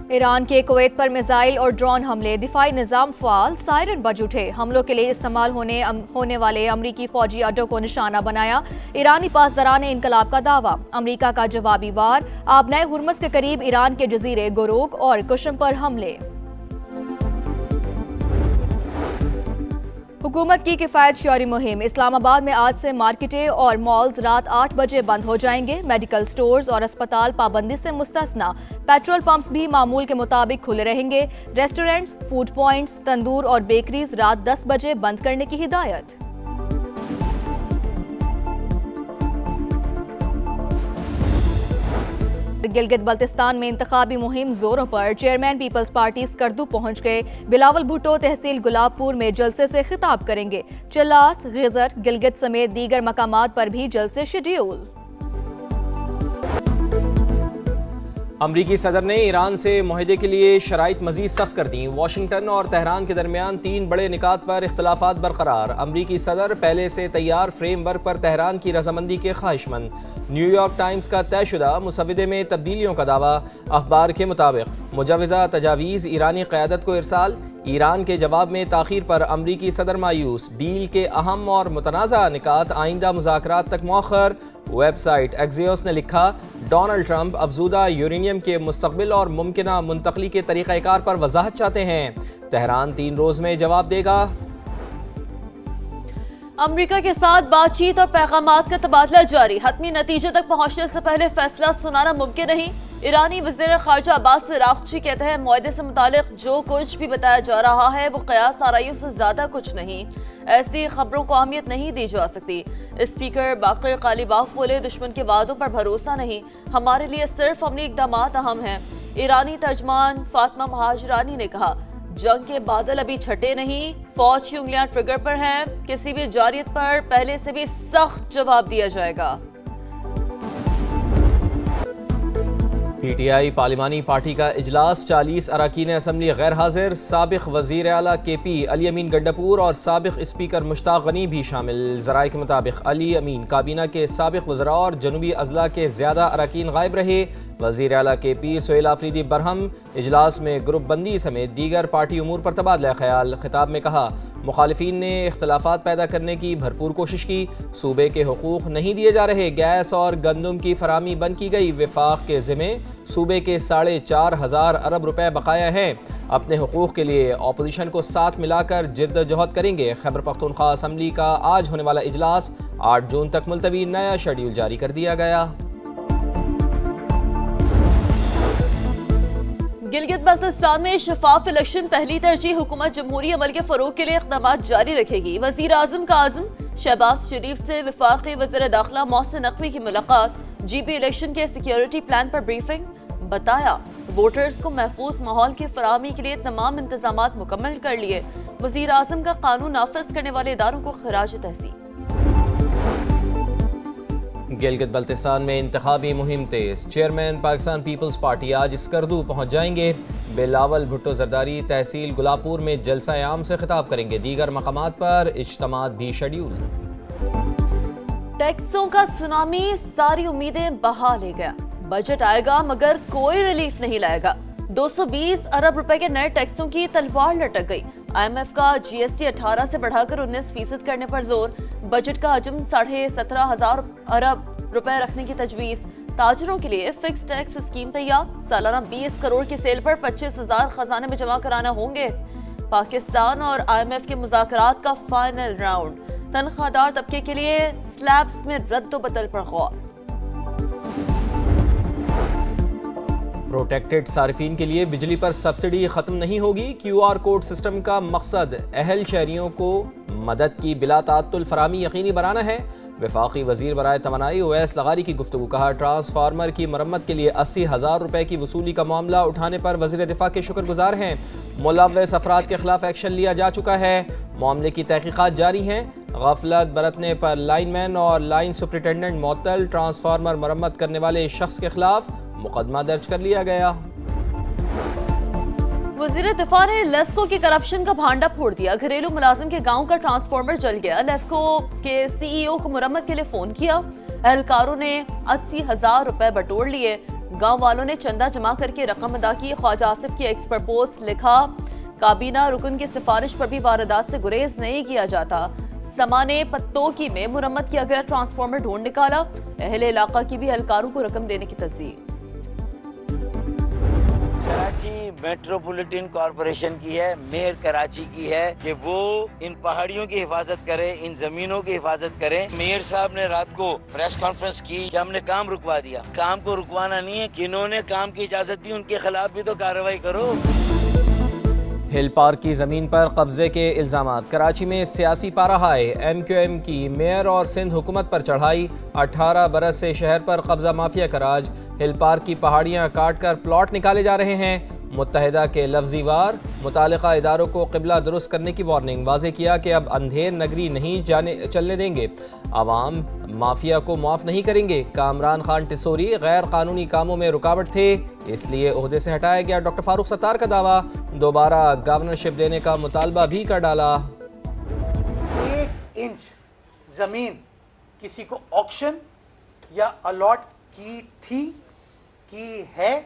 ایران کے کویت پر میزائل اور ڈرون حملے، دفاعی نظام فعال، سائرن بج اٹھے، حملوں کے لیے استعمال ہونے والے امریکی فوجی اڈوں کو نشانہ بنایا، ایرانی پاسداران انقلاب کا دعویٰ، امریکہ کا جوابی وار، آبنائے ہرمز کے قریب ایران کے جزیرے گوروک اور کشم پر حملے۔ حکومت کی کفایت شعاری مہم، اسلام آباد میں آج سے مارکیٹیں اور مالز رات 8 بجے بند ہو جائیں گے، میڈیکل سٹورز اور اسپتال پابندی سے مستثنی، پیٹرول پمپس بھی معمول کے مطابق کھلے رہیں گے، ریسٹورنٹس، فوڈ پوائنٹس، تندور اور بیکریز رات 10 بجے بند کرنے کی ہدایت۔ گلگت بلتستان میں انتخابی مہم زوروں پر، چیئرمین پیپلز پارٹی اسکردو پہنچ گئے، بلاول بھٹو تحصیل گلاب پور میں جلسے سے خطاب کریں گے، چلاس، غیزر، گلگت سمیت دیگر مقامات پر بھی جلسے شیڈیول۔ امریکی صدر نے ایران سے معاہدے کے لیے شرائط مزید سخت کر دیں، واشنگٹن اور تہران کے درمیان 3 بڑے نکات پر اختلافات برقرار، امریکی صدر پہلے سے تیار فریم ورک پر تہران کی رضامندی کے خواہش مند، نیو یارک ٹائمز کا طے شدہ مسودے میں تبدیلیوں کا دعویٰ، اخبار کے مطابق مجوزہ تجاویز ایرانی قیادت کو ارسال، ایران کے جواب میں تاخیر پر امریکی صدر مایوس، ڈیل کے اہم اور متنازع نکات آئندہ مذاکرات تک مؤخر۔ ویب سائٹ ایکزیوس نے لکھا، ڈونلڈ ٹرمپ افزودہ یورینیم کے مستقبل اور ممکنہ منتقلی کے طریقہ کار پر وضاحت چاہتے ہیں، تہران 3 روز میں جواب دے گا۔ امریکہ کے ساتھ بات چیت اور پیغامات کا تبادلہ جاری، حتمی نتیجے تک پہنچنے سے پہلے فیصلہ سنانا ممکن نہیں، ایرانی وزیر خارجہ عباس اراغچی کہتے ہیں معاہدے سے متعلق جو کچھ بھی بتایا جا رہا ہے وہ قیاس آرائیوں سے زیادہ کچھ نہیں، ایسی خبروں کو اہمیت نہیں دی جا سکتی۔ اسپیکر باقر قالیباف بولے، دشمن کے وعدوں پر بھروسہ نہیں، ہمارے لیے صرف عملی اقدامات اہم ہیں۔ ایرانی ترجمان فاطمہ مہاجرانی نے کہا، جنگ کے بادل ابھی چھٹے نہیں، فوج کی انگلیاں ٹریگر پر ہیں، کسی بھی جارحیت پر پہلے سے بھی سخت جواب دیا جائے گا۔ پی ٹی آئی پارلیمانی پارٹی کا اجلاس، 40 اراکین اسمبلی غیر حاضر، سابق وزیر اعلیٰ کے پی علی امین گنڈاپور اور سابق اسپیکر مشتاق غنی بھی شامل، ذرائع کے مطابق علی امین کابینہ کے سابق وزراء اور جنوبی اضلاع کے زیادہ اراکین غائب رہے، وزیر اعلیٰ کے پی سہیل آفریدی برہم، اجلاس میں گروپ بندی سمیت دیگر پارٹی امور پر تبادلہ خیال، خطاب میں کہا، مخالفین نے اختلافات پیدا کرنے کی بھرپور کوشش کی، صوبے کے حقوق نہیں دیے جا رہے، گیس اور گندم کی فراہمی بند کی گئی، وفاق کے ذمے صوبے کے 4,500 ارب روپے بقایا ہیں، اپنے حقوق کے لیے اپوزیشن کو ساتھ ملا کر جدوجہد کریں گے۔ خیبر پختونخوا اسمبلی کا آج ہونے والا اجلاس 8 جون تک ملتوی، نیا شیڈیول جاری کر دیا گیا۔ گلگت بلتستان میں شفاف الیکشن پہلی ترجیح، حکومت جمہوری عمل کے فروغ کے لیے اقدامات جاری رکھے گی، وزیر اعظم کا عزم، شہباز شریف سے وفاقی وزیر داخلہ محسن نقوی کی ملاقات، جی پی الیکشن کے سیکیورٹی پلان پر بریفنگ، بتایا ووٹرز کو محفوظ ماحول کی فراہمی کے لیے تمام انتظامات مکمل کر لیے، وزیر اعظم کا قانون نافذ کرنے والے اداروں کو خراج تحسین۔ گلگت بلتستان میں انتخابی مہم تیز، چیئرمین پاکستان پیپلز پارٹی آج اسکردو پہنچ جائیں گے، بلاول بھٹو زرداری تحصیل گلاب پور میں جلسہ عام سے خطاب کریں گے، دیگر مقامات پر اجتماعات بھی شیڈیول۔ ٹیکسوں کا سونامی ساری امیدیں بہا لے گیا، بجٹ آئے گا مگر کوئی ریلیف نہیں لائے گا، 220 ارب روپے کے نئے ٹیکسوں کی تلوار لٹک گئی، آئی ایم ایف کا جی ایس ٹی 18 سے بڑھا کر 19% کرنے پر زور، بجٹ کا حجم 17,500 ارب روپے رکھنے کی تجویز، تاجروں کے لیے فکس ٹیکس اسکیم تیار، سالانہ 20 کروڑ کی سیل پر 25,000 خزانے میں جمع کرانا ہوں گے، پاکستان اور آئی ایم ایف کے مذاکرات کا فائنل راؤنڈ، تنخواہ دار طبقے کے لیے سلیبز میں رد و بدل پر غور۔ پروٹیکٹڈ صارفین کے لیے بجلی پر سبسڈی ختم نہیں ہوگی، کیو آر کوڈ سسٹم کا مقصد اہل شہریوں کو مدد کی بلا تعطل فراہمی یقینی بنانا ہے، وفاقی وزیر برائے توانائی اویس لغاری کی گفتگو، کہا ٹرانسفارمر کی مرمت کے لیے 80,000 روپے کی وصولی کا معاملہ اٹھانے پر وزیر دفاع کے شکر گزار ہیں، ملوث افراد کے خلاف ایکشن لیا جا چکا ہے، معاملے کی تحقیقات جاری ہیں، غفلت برتنے پر لائن مین اور لائن سپرنٹینڈنٹ معطل، ٹرانسفارمر مرمت کرنے والے شخص کے خلاف مقدمہ درج کر لیا گیا۔ وزیر دفاع نے لیسکو کی کرپشن کا بھانڈا پھوڑ دیا، گھریلو ملازم کے گاؤں کا ٹرانسفارمر جل گیا، لیسکو کے سی ای او کو مرمت کے لیے فون کیا، اہلکاروں نے 80,000 روپے بٹور لیے، گاؤں والوں نے چندہ جمع کر کے رقم ادا کی. خواجہ آصف کی ایکس پرپوز لکھا کابینہ رکن کی سفارش پر بھی واردات سے گریز نہیں کیا جاتا. سمانے پتوکی میں مرمت کیا گیا ٹرانسفارمر ڈھونڈ نکالا. اہل علاقہ کی بھی اہلکاروں کو رقم دینے کی تصدیق. کراچی میٹروپولیٹن کارپوریشن کی ہے، میئر کراچی کی ہے کہ وہ ان پہاڑیوں کی حفاظت کرے، ان زمینوں کی حفاظت کرے. میئر صاحب نے رات کو پریس کانفرنس کی کہ ہم نے کام رکوا دیا. کام کو رکوانا نہیں ہے، کنہوں نے کام کی اجازت دی ان کے خلاف بھی تو کارروائی کرو. ہل پارک کی زمین پر قبضے کے الزامات. کراچی میں سیاسی پارہ ہائے. ایم کیو ایم کی میئر اور سندھ حکومت پر چڑھائی. 18 برس سے شہر پر قبضہ مافیا کا راج. ہل پارک کی پہاڑیاں کاٹ کر پلاٹ نکالے جا رہے ہیں. متحدہ کے لفظی وار. متعلقہ اداروں کو قبلہ درست کرنے کی وارننگ. واضح کیا کہ اب اندھیر نگری نہیں چلنے دیں گے. عوام مافیا کو معاف نہیں کریں گے. کامران خان ٹسوری غیر قانونی کاموں میں رکاوٹ تھے اس لیے عہدے سے ہٹایا گیا. ڈاکٹر فاروق ستار کا دعویٰ دوبارہ گورنرشپ دینے کا مطالبہ بھی کر ڈالا. 1 انچ زمین کسی کو آکشن یا الاٹ کی تھی، کی ہے،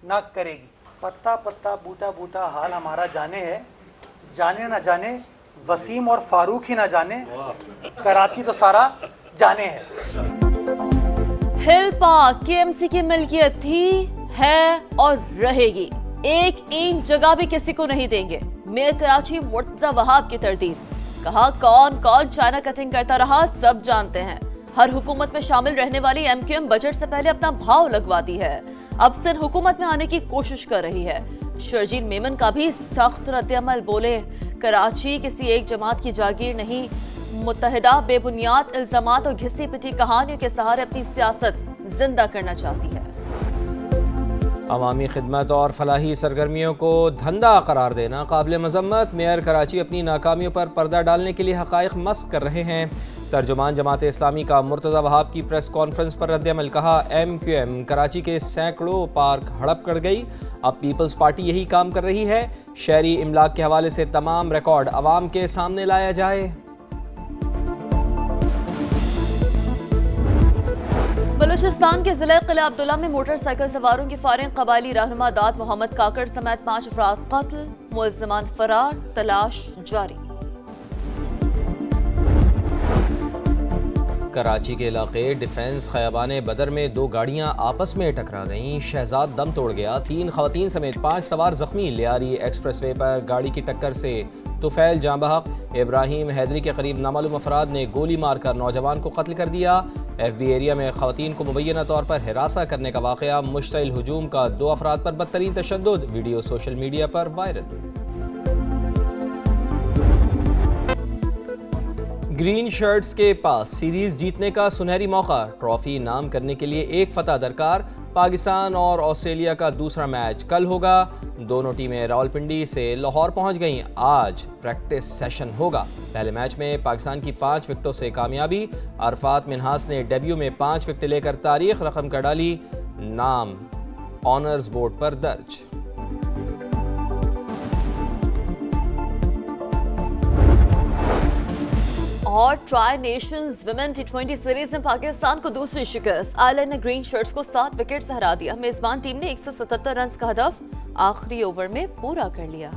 نہ کرے گی. پتا پتا بوٹا بوٹا حال ہمارا جانے ہے. جانے نہ جانے، وسیم اور فاروق ہی نہ جانے، کراچی تو سارا جانے ہے. ہل پارک کے ایم سی کی ملکیت تھی، ہے اور رہے گی. 1 انچ جگہ بھی کسی کو نہیں دیں گے. میئر کراچی مرتضی وہاب کی تردید. کہا کون کون چائنا کٹنگ کرتا رہا سب جانتے ہیں. ہر حکومت میں شامل رہنے والی ایم کیو ایم بجٹ سے پہلے اپنا بھاؤ لگواتی ہے. اب سندھ حکومت میں آنے کی کوشش کر رہی ہے. شرجیل میمن کا بھی سخت رد عمل. بولے کراچی کسی ایک جماعت کی جاگیر نہیں. متحدہ بے بنیاد الزامات اور گھسی پٹی کہانیوں کے سہارے اپنی سیاست زندہ کرنا چاہتی ہے. عوامی خدمت اور فلاحی سرگرمیوں کو دھندا قرار دینا قابل مذمت. میئر کراچی اپنی ناکامیوں پر پردہ ڈالنے کے لیے حقائق مسخ کر رہے ہیں. ترجمان جماعت اسلامی کا مرتضی وہاب کی پریس کانفرنس پر رد عمل. کہا ایم کیو ایم کراچی کے سینکڑوں پارک ہڑپ کر گئی. اب پیپلز پارٹی یہی کام کر رہی ہے. شہری املاک کے حوالے سے تمام ریکارڈ عوام کے سامنے لایا جائے. بلوچستان کے ضلع قلعہ عبداللہ میں موٹر سائیکل سواروں کی فائرنگ. قبائلی رہنما داد محمد کاکڑ سمیت 5 افراد قتل. ملزمان فرار. تلاش جاری. کراچی کے علاقے ڈیفنس خیابان بدر میں 2 گاڑیاں آپس میں ٹکرا گئیں. شہزاد دم توڑ گیا. 3 خواتین سمیت 5 سوار زخمی. لیاری ایکسپریس وے پر گاڑی کی ٹکر سے طفیل جاں بحق. ابراہیم حیدری کے قریب نامعلوم افراد نے گولی مار کر نوجوان کو قتل کر دیا. ایف بی ایریا میں خواتین کو مبینہ طور پر ہراساں کرنے کا واقعہ. مشتعل ہجوم کا 2 افراد پر بدترین تشدد. ویڈیو سوشل میڈیا پر وائرل. گرین شرٹس کے پاس سیریز جیتنے کا سنہری موقع. ٹرافی نام کرنے کے لیے 1 فتح درکار. پاکستان اور آسٹریلیا کا دوسرا میچ کل ہوگا. دونوں ٹیمیں راولپنڈی سے لاہور پہنچ گئیں. آج پریکٹس سیشن ہوگا. پہلے میچ میں پاکستان کی 5 وکٹوں سے کامیابی. عرفات منہاس نے ڈیبیو میں 5 وکٹیں لے کر تاریخ رقم کر ڈالی. نام آنرز بورڈ پر درج. اور try nations women T20 series میں پاکستان کو دوسری شکست. آئرلینڈ نے گرین شرٹس کو 7 وکٹ سے ہرا دیا. میزبان ٹیم نے 177 رنز کا ہدف آخری اوور میں پورا کر لیا.